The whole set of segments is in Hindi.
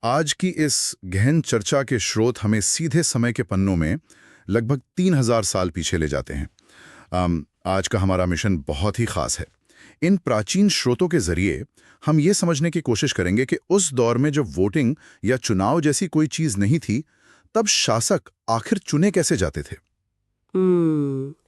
आज की इस गहन चर्चा के स्रोत हमें सीधे समय के पन्नों में लगभग 3000 साल पीछे ले जाते हैं। आज का हमारा मिशन बहुत ही खास है। इन प्राचीन स्रोतों के जरिए हम ये समझने की कोशिश करेंगे कि उस दौर में जब वोटिंग या चुनाव जैसी कोई चीज नहीं थी, तब शासक आखिर चुने कैसे जाते थे।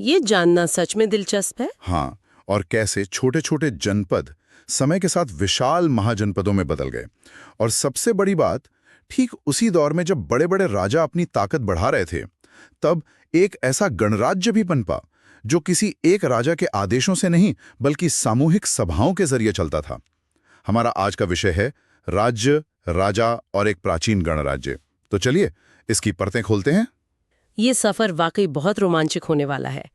ये जानना सच में दिलचस्प है। हाँ, और कैसे छोटे छोटे जनपद समय के साथ विशाल महाजनपदों में बदल गए। और सबसे बड़ी बात, ठीक उसी दौर में जब बड़े बड़े राजा अपनी ताकत बढ़ा रहे थे, तब एक ऐसा गणराज्य भी पनपा जो किसी एक राजा के आदेशों से नहीं बल्कि सामूहिक सभाओं के जरिए चलता था। हमारा आज का विषय है राज्य, राजा और एक प्राचीन गणराज्य। तो चलिए इसकी परतें खोलते हैं। ये सफर वाकई बहुत रोमांचक होने वाला है।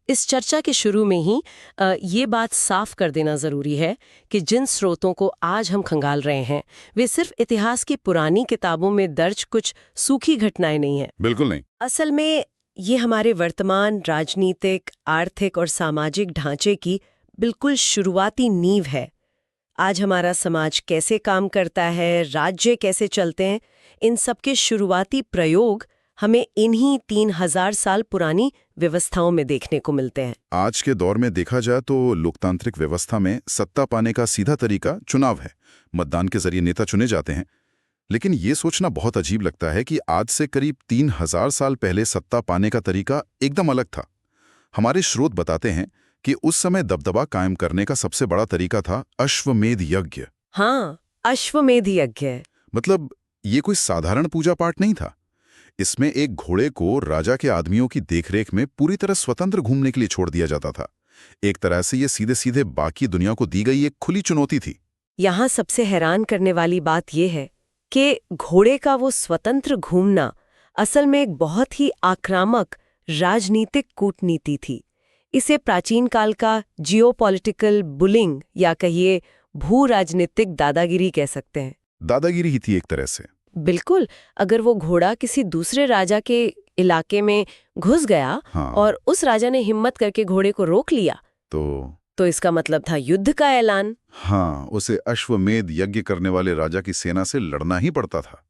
इस चर्चा के शुरू में ही ये बात साफ कर देना जरूरी है कि जिन स्रोतों को आज हम खंगाल रहे हैं वे सिर्फ इतिहास की पुरानी किताबों में दर्ज कुछ सूखी घटनाएं नहीं हैं। बिल्कुल नहीं। असल में ये हमारे वर्तमान राजनीतिक, आर्थिक और सामाजिक ढांचे की बिल्कुल शुरुआती नींव है। आज हमारा समाज कैसे काम करता है, राज्य कैसे चलते हैं, इन सबके शुरुआती प्रयोग हमें इन्हीं 3000 साल पुरानी व्यवस्थाओं में देखने को मिलते हैं। आज के दौर में देखा जाए तो लोकतांत्रिक व्यवस्था में सत्ता पाने का सीधा तरीका चुनाव है। मतदान के जरिए नेता चुने जाते हैं। लेकिन ये सोचना बहुत अजीब लगता है कि आज से करीब 3000 साल पहले सत्ता पाने का तरीका एकदम अलग था। हमारे स्रोत बताते हैं कि उस समय दबदबा कायम करने का सबसे बड़ा तरीका था अश्वमेध यज्ञ। हाँ, अश्वमेध यज्ञ। मतलब ये कोई साधारण पूजा पाठ नहीं था। इसमें एक घोड़े को राजा के आदमियों की देखरेख में पूरी तरह स्वतंत्र घूमने के लिए छोड़ दिया जाता था। एक तरह से ये सीधे सीधे बाकी दुनिया को दी गई एक खुली चुनौती थी। यहाँ सबसे हैरान करने वाली बात यह है कि घोड़े का वो स्वतंत्र घूमना असल में एक बहुत ही आक्रामक राजनीतिक कूटनीति थी। इसे प्राचीन काल का जियोपॉलिटिकल बुलिंग या कहिए भू राजनीतिक दादागिरी कह सकते हैं। दादागिरी ही थी एक तरह से। बिल्कुल। अगर वो घोड़ा किसी दूसरे राजा के इलाके में घुस गया हाँ। और उस राजा ने हिम्मत करके घोड़े को रोक लिया तो इसका मतलब था युद्ध का ऐलान। हाँ, उसे अश्वमेध यज्ञ करने वाले राजा की सेना से लड़ना ही पड़ता था।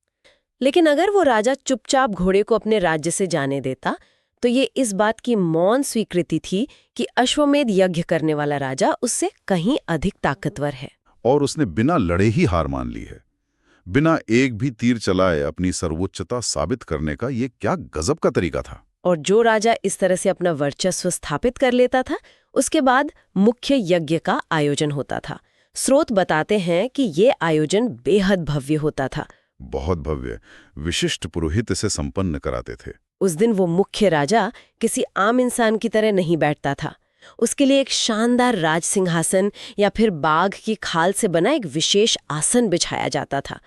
लेकिन अगर वो राजा चुपचाप घोड़े को अपने राज्य से जाने देता तो ये इस बात की मौन स्वीकृति थी कि अश्वमेध यज्ञ करने वाला राजा उससे कहीं अधिक ताकतवर है और उसने बिना लड़े ही हार मान ली है। बिना एक भी तीर चलाए अपनी सर्वोच्चता साबित करने का ये क्या गजब का तरीका था। और जो राजा इस तरह से अपना वर्चस्व स्थापित कर लेता था, उसके बाद मुख्य यज्ञ का आयोजन होता था। स्रोत बताते हैं कि ये आयोजन बेहद भव्य होता था। बहुत भव्य, विशिष्ट पुरोहित इसे संपन्न कराते थे। उस दिन वो मुख्य राजा किसी आम इंसान की तरह नहीं बैठता था। उसके लिए एक शानदार राज सिंहासन या फिर बाघ की खाल से बना एक विशेष आसन बिछाया जाता था।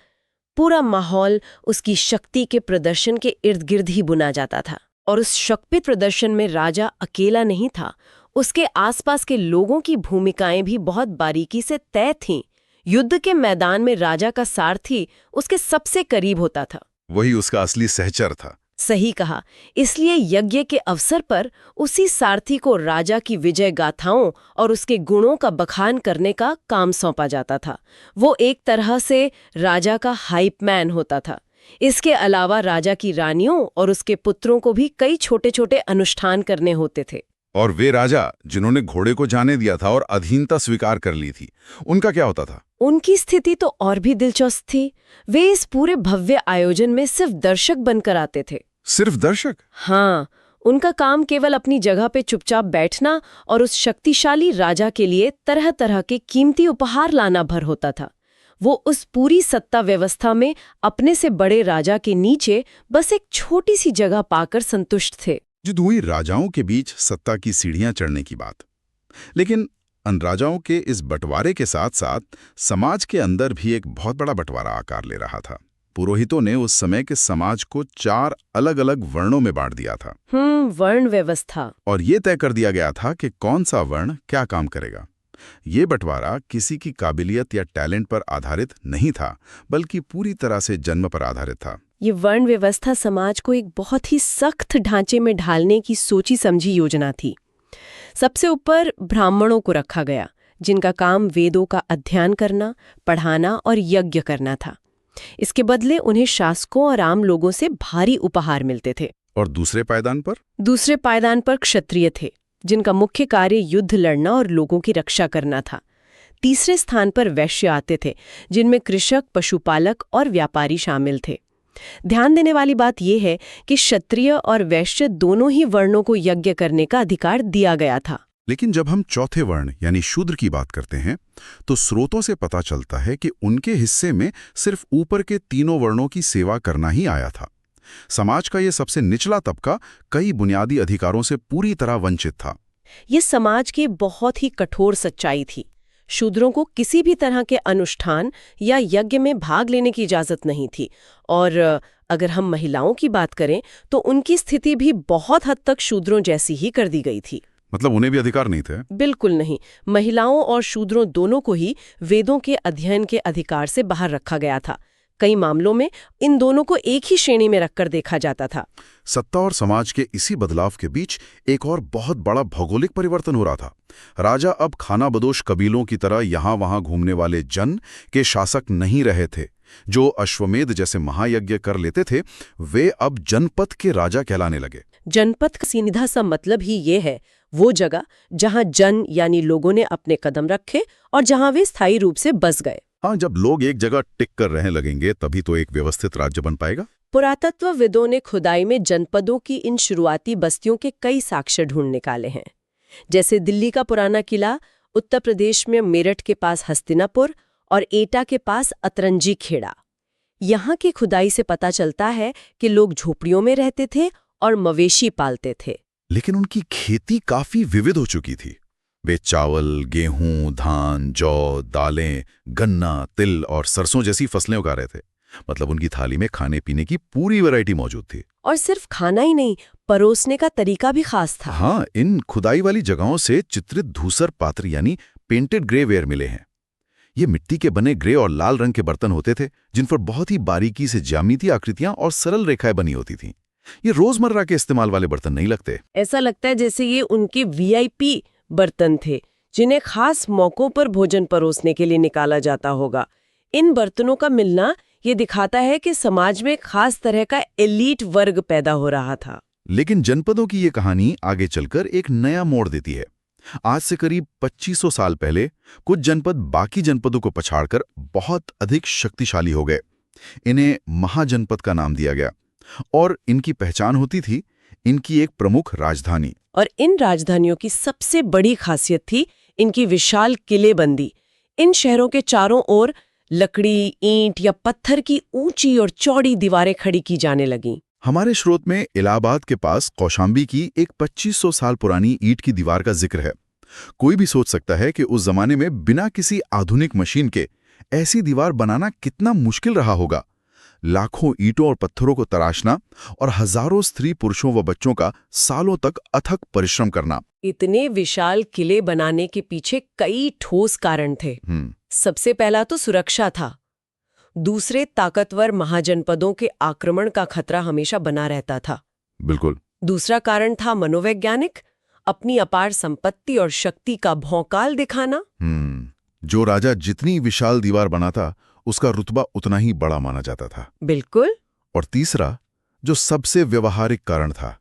पूरा माहौल उसकी शक्ति के प्रदर्शन के इर्द गिर्द ही बुना जाता था। और उस शक्ति प्रदर्शन में राजा अकेला नहीं था, उसके आसपास के लोगों की भूमिकाएं भी बहुत बारीकी से तय थीं। युद्ध के मैदान में राजा का सारथी उसके सबसे करीब होता था। वही उसका असली सहचर था। सही कहा। इसलिए यज्ञ के अवसर पर उसी सारथी को राजा की विजय गाथाओं और उसके गुणों का बखान करने का काम सौंपा जाता था। वो एक तरह से राजा का हाइप मैन होता था। इसके अलावा राजा की रानियों और उसके पुत्रों को भी कई छोटे छोटे अनुष्ठान करने होते थे। और वे राजा जिन्होंने घोड़े को जाने दिया था और अधीनता स्वीकार कर ली थी, उनका क्या होता था? उनकी स्थिति तो और भी दिलचस्प थी। वे इस पूरे भव्य आयोजन में सिर्फ दर्शक बनकर आते थे। सिर्फ दर्शक? हाँ, उनका काम केवल अपनी जगह पे चुपचाप बैठना और उस शक्तिशाली राजा के लिए तरह तरह के कीमती उपहार लाना भर होता था। वो उस पूरी सत्ता व्यवस्था में अपने से बड़े राजा के नीचे बस एक छोटी सी जगह पाकर संतुष्ट थे। जो हुई राजाओं के बीच सत्ता की सीढ़ियां चढ़ने की बात। लेकिन अन राजाओं के इस बंटवारे के साथ साथ समाज के अंदर भी एक बहुत बड़ा बंटवारा आकार ले रहा था। पुरोहितों ने उस समय के समाज को 4 अलग अलग वर्णों में बांट दिया था। वर्ण व्यवस्था। और ये तय कर दिया गया था कि कौन सा वर्ण क्या काम करेगा। ये बंटवारा किसी की काबिलियत या टैलेंट पर आधारित नहीं था, बल्कि पूरी तरह से जन्म पर आधारित था। ये वर्ण व्यवस्था समाज को एक बहुत ही सख्त ढांचे में ढालने की सोची समझी योजना थी। सबसे ऊपर ब्राह्मणों को रखा गया, जिनका काम वेदों का अध्ययन करना, पढ़ाना और यज्ञ करना था। इसके बदले उन्हें शासकों और आम लोगों से भारी उपहार मिलते थे। और दूसरे पायदान पर? दूसरे पायदान पर क्षत्रिय थे, जिनका मुख्य कार्य युद्ध लड़ना और लोगों की रक्षा करना था। तीसरे स्थान पर वैश्य आते थे, जिनमें कृषक, पशुपालक और व्यापारी शामिल थे। ध्यान देने वाली बात यह है कि क्षत्रिय और वैश्य दोनों ही वर्णों को यज्ञ करने का अधिकार दिया गया था। लेकिन जब हम चौथे वर्ण यानी शूद्र की बात करते हैं, तो स्रोतों से पता चलता है कि उनके हिस्से में सिर्फ ऊपर के तीनों वर्णों की सेवा करना ही आया था। समाज का ये सबसे निचला तबका कई बुनियादी अधिकारों से पूरी तरह वंचित था। ये समाज की बहुत ही कठोर सच्चाई थी। शूद्रों को किसी भी तरह के अनुष्ठान या यज्ञ में भाग लेने की इजाजत नहीं थी, और अगर हम महिलाओं की बात करें तो उनकी स्थिति भी बहुत हद तक शूद्रों जैसी ही कर दी गई थी। मतलब उन्हें भी अधिकार नहीं थे? बिल्कुल नहीं। महिलाओं और शूद्रों दोनों को ही वेदों के अध्ययन के अधिकार से बाहर रखा गया था। कई मामलों में इन दोनों को एक ही श्रेणी में रखकर देखा जाता था। सत्ता और समाज के इसी बदलाव के बीच एक और बहुत बड़ा भौगोलिक परिवर्तन हो रहा था। राजा अब खानाबदोश कबीलों की तरह यहाँ वहाँ घूमने वाले जन के शासक नहीं रहे थे। जो अश्वमेध जैसे महायज्ञ कर लेते थे, वे अब जनपद के राजा कहलाने लगे। जनपद का सीधा सा मतलब ही ये है, वो जगह जहाँ जन यानी लोगों ने अपने कदम रखे और जहाँ वे स्थायी रूप से बस गए। हाँ, जब लोग एक जगह टिक कर रहने लगेंगे तभी तो एक व्यवस्थित राज्य बन पाएगा। पुरातत्वविदों ने खुदाई में जनपदों की इन शुरुआती बस्तियों के कई साक्ष्य ढूंढ निकाले हैं, जैसे दिल्ली का पुराना किला, उत्तर प्रदेश में मेरठ के पास हस्तिनापुर और एटा के पास अतरंजी खेड़ा। यहाँ की खुदाई से पता चलता है कि लोग झोपड़ियों में रहते थे और मवेशी पालते थे। लेकिन उनकी खेती काफी विविध हो चुकी थी। वे चावल, गेहूं, धान, जौ, दालें, गन्ना, तिल और सरसों जैसी फसलें उगा रहे थे। मतलब उनकी थाली में खाने पीने की पूरी वैरायटी मौजूद थी। और सिर्फ खाना ही नहीं, परोसने का तरीका भी खास था। हाँ, इन खुदाई वाली जगहों से चित्रित धूसर पात्र यानी पेंटेड ग्रे वेयर मिले हैं। ये मिट्टी के बने ग्रे और लाल रंग के बर्तन होते थे, जिन पर बहुत ही बारीकी से ज्यामितीय आकृतियां और सरल रेखाएं बनी होती थीं। ये रोजमर्रा के इस्तेमाल वाले बर्तन नहीं लगते। ऐसा लगता है जैसे ये उनके वीआईपी बर्तन थे, जिन्हें खास मौकों पर भोजन परोसने के लिए निकाला जाता होगा। इन बर्तनों का मिलना ये दिखाता है कि समाज में खास तरह का एलीट वर्ग पैदा हो रहा था। लेकिन जनपदों की ये कहानी आगे चलकर एक नया मोड़ देती है। आज से करीब 2500 साल पहले कुछ जनपद बाकी जनपदों को पछाड़कर बहुत अधिक शक्तिशाली हो गए। इन्हें महाजनपद का नाम दिया गया और इनकी पहचान होती थी इनकी एक प्रमुख राजधानी। और इन राजधानियों की सबसे बड़ी खासियत थी इनकी विशाल किलेबंदी। इन शहरों के चारों ओर लकड़ी, ईंट या पत्थर की ऊंची और चौड़ी दीवारें खड़ी की जाने लगीं। हमारे स्रोत में इलाहाबाद के पास कौशाम्बी की एक 2500 साल पुरानी ईंट की दीवार का जिक्र है। कोई भी सोच सकता है कि उस जमाने में बिना किसी आधुनिक मशीन के ऐसी दीवार बनाना कितना मुश्किल रहा होगा। लाखों ईंटों और पत्थरों को तराशना और हजारों स्त्री पुरुषों व बच्चों का सालों तक अथक परिश्रम करना। इतने विशाल किले बनाने के पीछे कई ठोस कारण थे। सबसे पहला तो सुरक्षा था। दूसरे, ताकतवर महाजनपदों के आक्रमण का खतरा हमेशा बना रहता था। बिल्कुल। दूसरा कारण था मनोवैज्ञानिक, अपनी अपार संपत्ति और शक्ति का भौकाल दिखाना। जो राजा जितनी विशाल दीवार बनाता उसका रुतबा उतना ही बड़ा माना जाता था। बिल्कुल। और तीसरा, जो सबसे व्यवहारिक कारण था,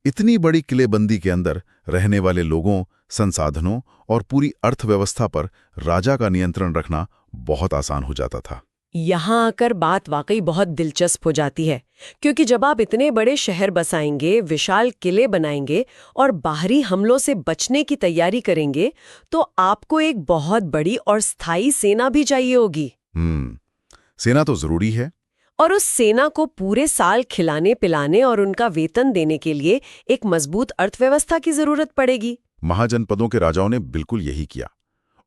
इतनी बड़ी किलेबंदी के अंदर रहने वाले लोगों, संसाधनों और पूरी अर्थव्यवस्था पर राजा का नियंत्रण रखना बहुत आसान हो जाता था। यहाँ आकर बात वाकई बहुत दिलचस्प हो जाती है, क्योंकि जब आप इतने बड़े शहर बसाएंगे, विशाल किले बनाएंगे और बाहरी हमलों से बचने की तैयारी करेंगे, तो आपको एक बहुत बड़ी और स्थायी सेना भी चाहिए होगी। सेना तो जरूरी है। और उस सेना को पूरे साल खिलाने पिलाने और उनका वेतन देने के लिए एक मजबूत अर्थव्यवस्था की जरूरत पड़ेगी। महाजनपदों के राजाओं ने बिल्कुल यही किया।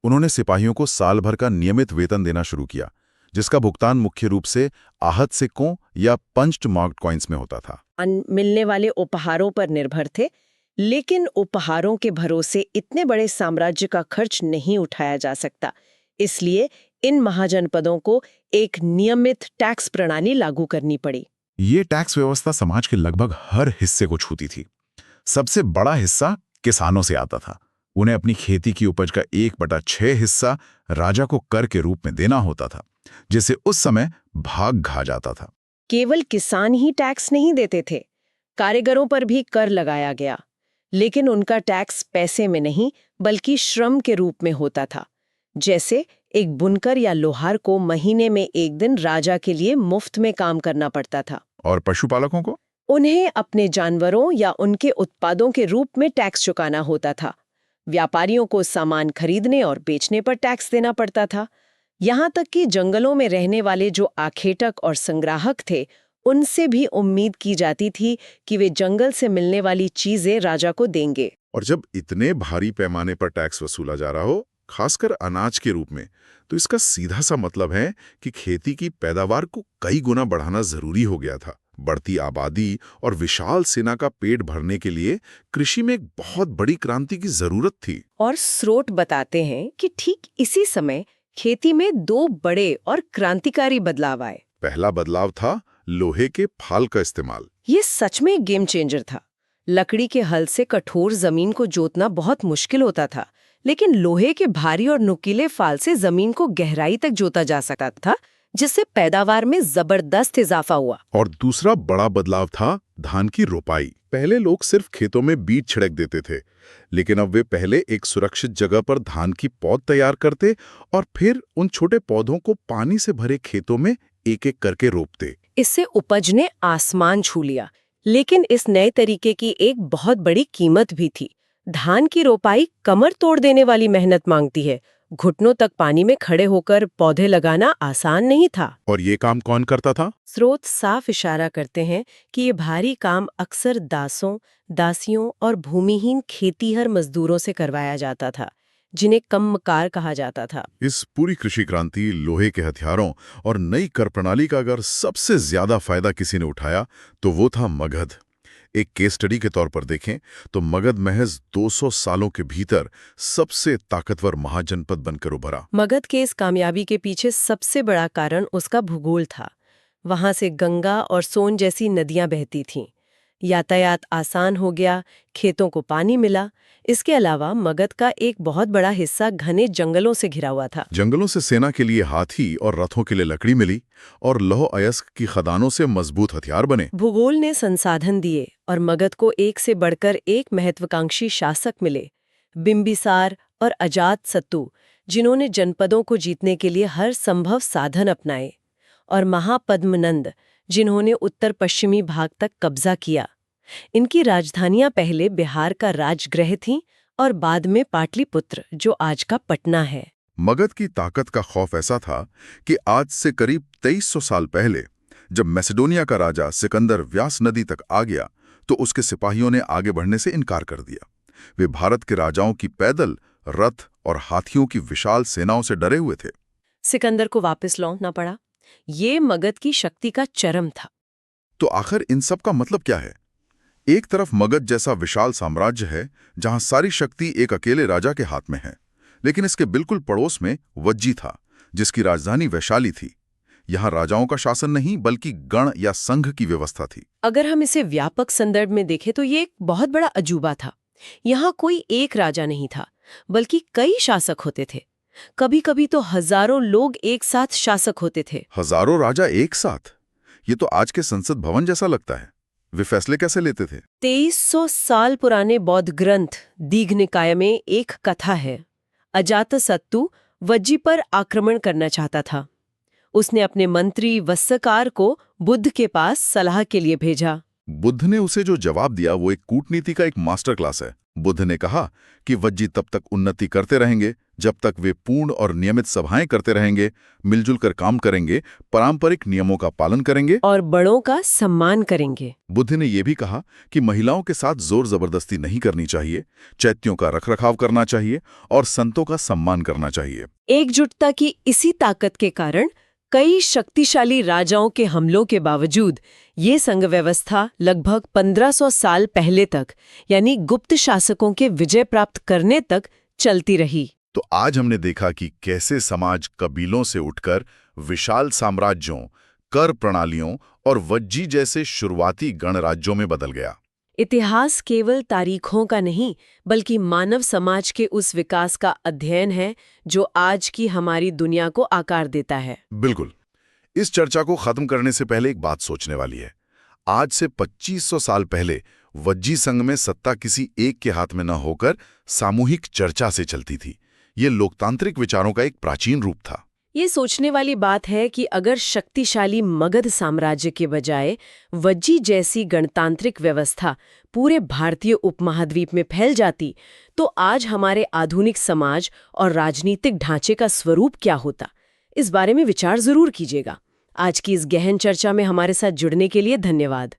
उन्होंने सिपाहियों को साल भर का नियमित वेतन देना शुरू किया, जिसका भुगतान मुख्य रूप से आहत सिक्कों या पंच्ड मार्क्ड कॉइन्स में होता था। मिलने वाले उपहारों पर निर्भर थे, लेकिन उपहारों के भरोसे इतने बड़े साम्राज्य का खर्च नहीं उठाया जा सकता। इसलिए इन महाजनपदों को एक नियमित टैक्स प्रणाली लागू करनी पड़ी। ये टैक्स व्यवस्था समाज के लगभग हर हिस्से को छूती थी। सबसे बड़ा हिस्सा किसानों से आता था। उन्हें अपनी खेती की उपज का 1/6 हिस्सा राजा को कर के रूप में देना होता था, जिसे उस समय भाग खा जाता था। केवल किसान ही टैक्स नहीं देते थे, कारीगरों पर भी कर लगाया गया, लेकिन उनका टैक्स पैसे में नहीं बल्कि श्रम के रूप में होता था। जैसे एक बुनकर या लोहार को महीने में एक दिन राजा के लिए मुफ्त में काम करना पड़ता था। और पशुपालकों को? उन्हें अपने जानवरों या उनके उत्पादों के रूप में टैक्स चुकाना होता था। व्यापारियों को सामान खरीदने और बेचने पर टैक्स देना पड़ता था। यहाँ तक कि जंगलों में रहने वाले जो आखेटक और संग्राहक थे, उनसे भी उम्मीद की जाती थी कि वे जंगल से मिलने वाली चीजें राजा को देंगे। और जब इतने भारी पैमाने पर टैक्स वसूला जा रहा हो, खासकर अनाज के रूप में, तो इसका सीधा सा मतलब है कि खेती की पैदावार को कई गुना बढ़ाना जरूरी हो गया था। बढ़ती आबादी और विशाल सेना का पेट भरने के लिए कृषि में एक बहुत बड़ी क्रांति की जरूरत थी। और स्रोत बताते हैं कि ठीक इसी समय खेती में दो बड़े और क्रांतिकारी बदलाव आए। पहला बदलाव था लोहे के फाल का इस्तेमाल। ये सच में एक गेम चेंजर था। लकड़ी के हल से कठोर जमीन को जोतना बहुत मुश्किल होता था, लेकिन लोहे के भारी और नुकीले फाल से जमीन को गहराई तक जोता जा सकता था, जिससे पैदावार में जबरदस्त इजाफा हुआ। और दूसरा बड़ा बदलाव था धान की रोपाई। पहले लोग सिर्फ खेतों में बीज छिड़क देते थे, लेकिन अब वे पहले एक सुरक्षित जगह पर धान की पौध तैयार करते और फिर उन छोटे पौधों को पानी से भरे खेतों में एक-एक करके रोपते। इससे उपज ने आसमान छू लिया, लेकिन इस नए तरीके की एक बहुत बड़ी कीमत भी थी। धान की रोपाई कमर तोड़ देने वाली मेहनत मांगती है। घुटनों तक पानी में खड़े होकर पौधे लगाना आसान नहीं था। और ये काम कौन करता था? स्रोत साफ इशारा करते हैं कि ये भारी काम अक्सर दासों, दासियों और भूमिहीन खेतीहर मजदूरों से करवाया जाता था, जिन्हें कम्मकार कहा जाता था। इस पूरी कृषि क्रांति, लोहे के हथियारों और नई कर प्रणाली का अगर सबसे ज्यादा फायदा किसी ने उठाया तो वो था मगध। एक केस स्टडी के तौर पर देखें तो मगध महज 200 सालों के भीतर सबसे ताकतवर महाजनपद बनकर उभरा। मगध के इस कामयाबी के पीछे सबसे बड़ा कारण उसका भूगोल था। वहां से गंगा और सोन जैसी नदियां बहती थीं। यातायात आसान हो गया, खेतों को पानी मिला। इसके अलावा मगध का एक बहुत बड़ा हिस्सा घने जंगलों से घिरा हुआ था। जंगलों से सेना के लिए हाथी और रथों के लिए लकड़ी मिली और लौह अयस्क की खदानों से मजबूत हथियार बने। भूगोल ने संसाधन दिए और मगध को एक से बढ़कर एक महत्वाकांक्षी शासक मिले, बिंबिसार और अजातशत्रु, जिन्होंने जनपदों को जीतने के लिए हर संभव साधन अपनाए, और महापद्मनंद, जिन्होंने उत्तर पश्चिमी भाग तक कब्जा किया। इनकी राजधानियां पहले बिहार का राजगृह थीं और बाद में पाटलिपुत्र, जो आज का पटना है। मगध की ताकत का खौफ ऐसा था कि आज से करीब 2300 साल पहले जब मैसेडोनिया का राजा सिकंदर व्यास नदी तक आ गया तो उसके सिपाहियों ने आगे बढ़ने से इनकार कर दिया। वे भारत के राजाओं की पैदल, रथ और हाथियों की विशाल सेनाओं से डरे हुए थे। सिकंदर को वापस लौटना पड़ा। ये मगध की शक्ति का चरम था। तो आखिर इन सब का मतलब क्या है? एक तरफ मगध जैसा विशाल साम्राज्य है जहां सारी शक्ति एक अकेले राजा के हाथ में है, लेकिन इसके बिल्कुल पड़ोस में वज्जी था, जिसकी राजधानी वैशाली थी। यहाँ राजाओं का शासन नहीं बल्कि गण या संघ की व्यवस्था थी। अगर हम इसे व्यापक संदर्भ में देखें तो ये एक बहुत बड़ा अजूबा था। यहाँ कोई एक राजा नहीं था, बल्कि कई शासक होते थे। कभी कभी तो हजारों लोग एक साथ शासक होते थे। हजारों राजा एक साथ? ये तो आज के संसद भवन जैसा लगता है। वे फैसले कैसे लेते थे? 2300 साल पुराने बौद्ध ग्रंथ दीघनिकाय में एक कथा है। अजातशत्रु वज्जी पर आक्रमण करना चाहता था। उसने अपने मंत्री वस्सकार को बुद्ध के पास सलाह के लिए भेजा। बुद्ध ने उसे जो जवाब दिया वो एक कूटनीति का एक मास्टर क्लास है। बुद्ध ने कहा कि वज्जी तब तक उन्नति करते रहेंगे जब तक वे पूर्ण और नियमित सभाएं करते रहेंगे, मिलजुल कर काम करेंगे, पारंपरिक नियमों का पालन करेंगे और बड़ों का सम्मान करेंगे। बुद्ध ने यह भी कहा कि महिलाओं के साथ जोर जबरदस्ती नहीं करनी चाहिए, चैत्यों का रखरखाव करना चाहिए और संतों का सम्मान करना चाहिए। एकजुटता की इसी ताकत के कारण कई शक्तिशाली राजाओं के हमलों के बावजूद ये संघ व्यवस्था लगभग 1500 साल पहले तक, यानी गुप्त शासकों के विजय प्राप्त करने तक चलती रही। तो आज हमने देखा कि कैसे समाज कबीलों से उठकर विशाल साम्राज्यों, कर प्रणालियों और वज्जी जैसे शुरुआती गणराज्यों में बदल गया। इतिहास केवल तारीखों का नहीं, बल्कि मानव समाज के उस विकास का अध्ययन है जो आज की हमारी दुनिया को आकार देता है। बिल्कुल। इस चर्चा को खत्म करने से पहले एक बात सोचने वाली है। आज से 2500 साल पहले वज्जी संघ में सत्ता किसी एक के हाथ में न होकर सामूहिक चर्चा से चलती थी। ये लोकतांत्रिक विचारों का एक प्राचीन रूप था। ये सोचने वाली बात है कि अगर शक्तिशाली मगध साम्राज्य के बजाय वज्जी जैसी गणतांत्रिक व्यवस्था पूरे भारतीय उपमहाद्वीप में फैल जाती, तो आज हमारे आधुनिक समाज और राजनीतिक ढांचे का स्वरूप क्या होता? इस बारे में विचार जरूर कीजिएगा। आज की इस गहन चर्चा में हमारे साथ जुड़ने के लिए धन्यवाद।